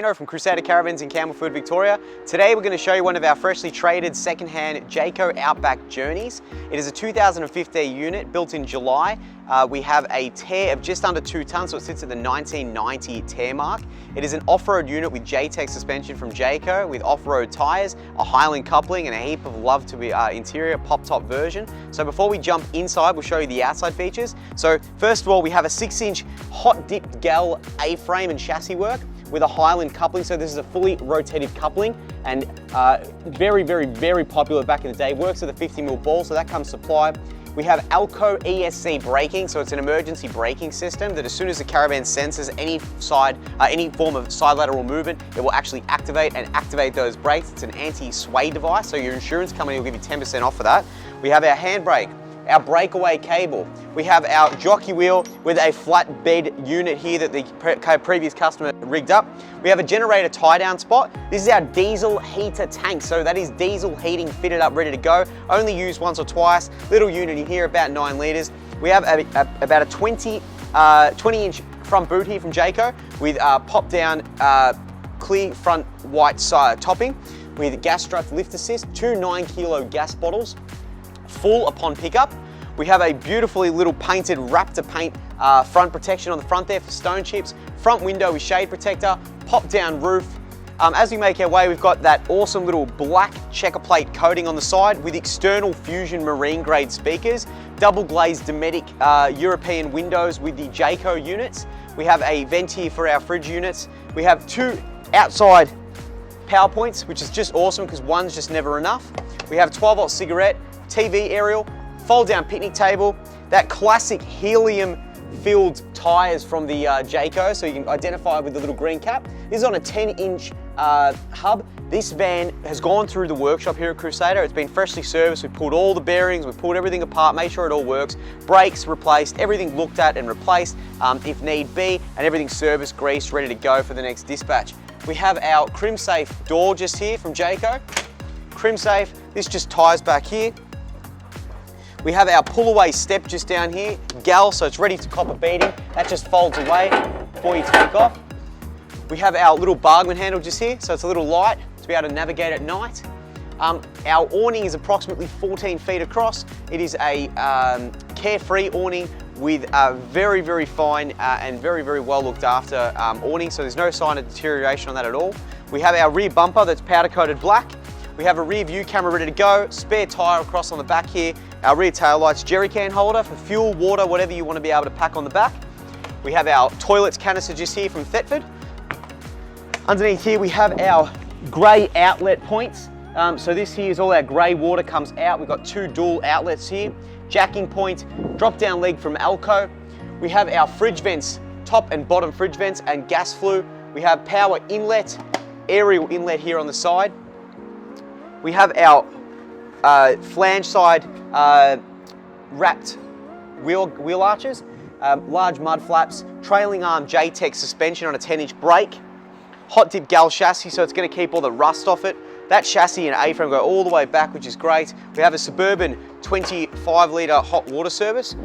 Dino from Crusader Caravans in Campbellford, Victoria. Today we're going to show you one of our freshly traded second-hand Jayco Outback Journeys. It is a 2015 unit built in July. We have a tear of just under 2 tons, so it sits at the 1990 tear mark. It is an off-road unit with J-tec suspension from Jayco with off-road tyres, a Highland coupling and a heap of love to be interior pop-top version. So before we jump inside, we'll show you the outside features. So first of all, we have a 6-inch hot dipped gal A-frame and chassis work with a Highland coupling. So this is a fully rotated coupling and very popular back in the day. Works with a 50mm ball, so that comes supplied. We have Alco ESC braking, so it's an emergency braking system that as soon as the caravan senses any form of side lateral movement, it will actually activate those brakes. It's an anti-sway device, so your insurance company will give you 10% off for that. We have our handbrake, our breakaway cable. We have our jockey wheel with a flat bed unit here that the previous customer rigged up. We have a generator tie down spot. This is our diesel heater tank. So that is diesel heating fitted up, ready to go. Only used once or twice. Little unit in here, about 9 litres. We have about a 20-inch front boot here from Jayco with pop down clear front white topping with gas strut lift assist, 2 9-kilo gas bottles, full upon pickup. We have a beautifully little painted Raptor paint front protection on the front there for stone chips, front window with shade protector, pop down roof. As we make our way, we've got that awesome little black checker plate coating on the side with external Fusion marine grade speakers, double glazed Dometic European windows with the Jayco units. We have a vent here for our fridge units. We have 2 outside power points, which is just awesome because one's just never enough. We have 12-volt cigarette, TV aerial, fold down picnic table, that classic helium filled tyres from the Jayco, so you can identify with the little green cap. This is on a 10-inch hub. This van has gone through the workshop here at Crusader. It's been freshly serviced. We've pulled all the bearings, we've pulled everything apart, made sure it all works. Brakes replaced, everything looked at and replaced if need be, and everything serviced, greased, ready to go for the next dispatch. We have our Crim Safe door just here from Jayco. Crim Safe, this just ties back here. We have our pull-away step just down here, gal, so it's ready to cop a beating. That just folds away before you take off. We have our little bargman handle just here, so it's a little light to be able to navigate at night. Our awning is approximately 14 feet across. It is a carefree awning with a very fine and very well looked after awning, so there's no sign of deterioration on that at all. We have our rear bumper that's powder coated black. We have a rear view camera ready to go, spare tyre across on the back here, our rear tail lights, jerry can holder for fuel, water, whatever you want to be able to pack on the back. We have our toilets canister just here from Thetford. Underneath here we have our grey outlet points. So this here is all our grey water comes out. We've got 2 dual outlets here, jacking point, drop down leg from Alco. We have our fridge vents, top and bottom fridge vents and gas flue. We have power inlet, aerial inlet here on the side. We have our flange side wrapped wheel arches, large mud flaps, trailing arm J-tec suspension on a 10-inch brake, hot dip gal chassis, so it's going to keep all the rust off it. That chassis and A-frame go all the way back, which is great. We have a Suburban 25-litre hot water service.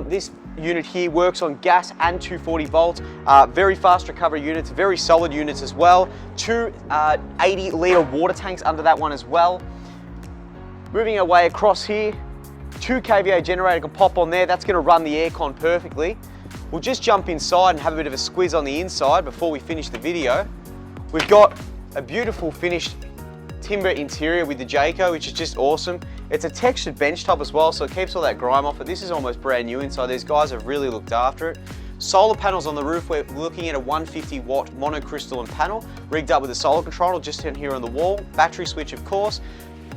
This unit here works on gas and 240 volt. Very fast recovery units, very solid units as well. 2 80-litre water tanks under that one as well. Moving our way across here, 2 kVA generator can pop on there. That's going to run the aircon perfectly. We'll just jump inside and have a bit of a squiz on the inside before we finish the video. We've got a beautiful finished timber interior with the Jayco, which is just awesome. It's a textured bench top as well, so it keeps all that grime off it. This is almost brand new inside. These guys have really looked after it. Solar panels on the roof. We're looking at a 150-watt monocrystalline panel rigged up with a solar controller just in here on the wall. Battery switch, of course.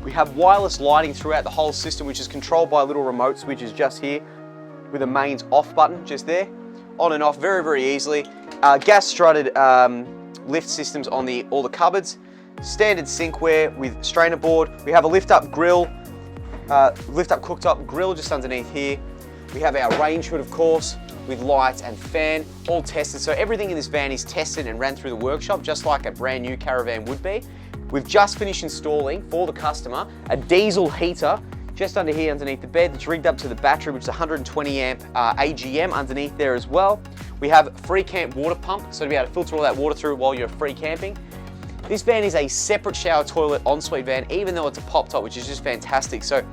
We have wireless lighting throughout the whole system, which is controlled by little remote switches just here with a mains off button just there. On and off very easily. Gas strutted lift systems on all the cupboards. Standard sinkware with strainer board. We have a lift-up grill, lift-up cooktop grill just underneath here. We have our range hood, of course, with lights and fan, all tested. So everything in this van is tested and ran through the workshop, just like a brand new caravan would be. We've just finished installing for the customer a diesel heater just under here underneath the bed. It's rigged up to the battery, which is 120 amp AGM underneath there as well. We have free camp water pump, so to be able to filter all that water through while you're free camping. This van is a separate shower toilet ensuite van, even though it's a pop-top, which is just fantastic. So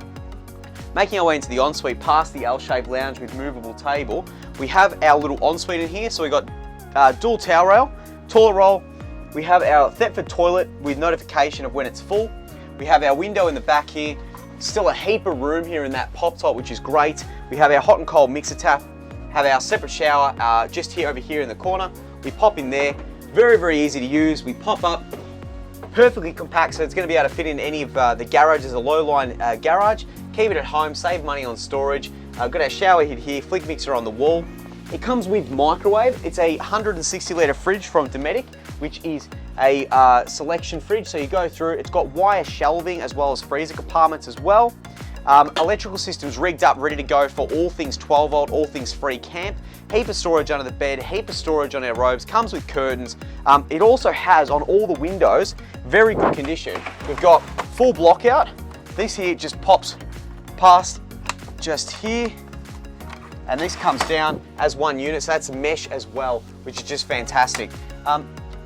making our way into the ensuite past the L-shaped lounge with movable table, we have our little ensuite in here. So we got dual towel rail, toilet roll. We have our Thetford toilet with notification of when it's full. We have our window in the back here. Still a heap of room here in that pop-top, which is great. We have our hot and cold mixer tap. Have our separate shower just here over here in the corner. We pop in there. Very, very easy to use. We pop up, perfectly compact, so it's going to be able to fit in any of the garages, a low-line garage. Keep it at home, save money on storage. Got our shower head here, flick mixer on the wall. It comes with microwave. It's a 160 litre fridge from Dometic, which is a selection fridge. So you go through, it's got wire shelving as well as freezer compartments as well. Electrical system's rigged up, ready to go for all things 12 volt, all things free camp. Heap of storage under the bed, heap of storage on our robes, comes with curtains. It also has on all the windows, very good condition. We've got full block out. This here just pops past just here. And this comes down as one unit, so that's mesh as well, which is just fantastic.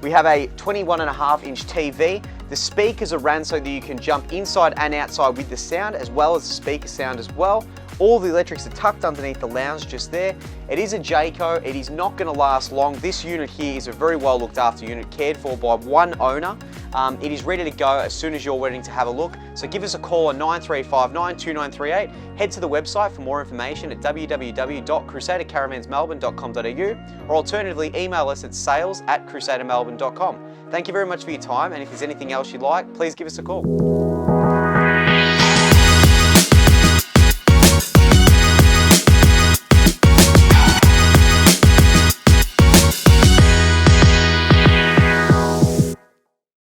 We have a 21.5-inch TV. The speakers are ran so that you can jump inside and outside with the sound, as well as the speaker sound as well. All the electrics are tucked underneath the lounge just there. It is a Jayco. It is not going to last long. This unit here is a very well looked after unit, cared for by one owner. It is ready to go as soon as you're ready to have a look. So give us a call on 9359 2938. Head to the website for more information at www.crusadercaravansmelbourne.com.au, or alternatively email us at sales@crusadermelbourne.com. Thank you very much for your time, and if there's anything else you'd like, please give us a call.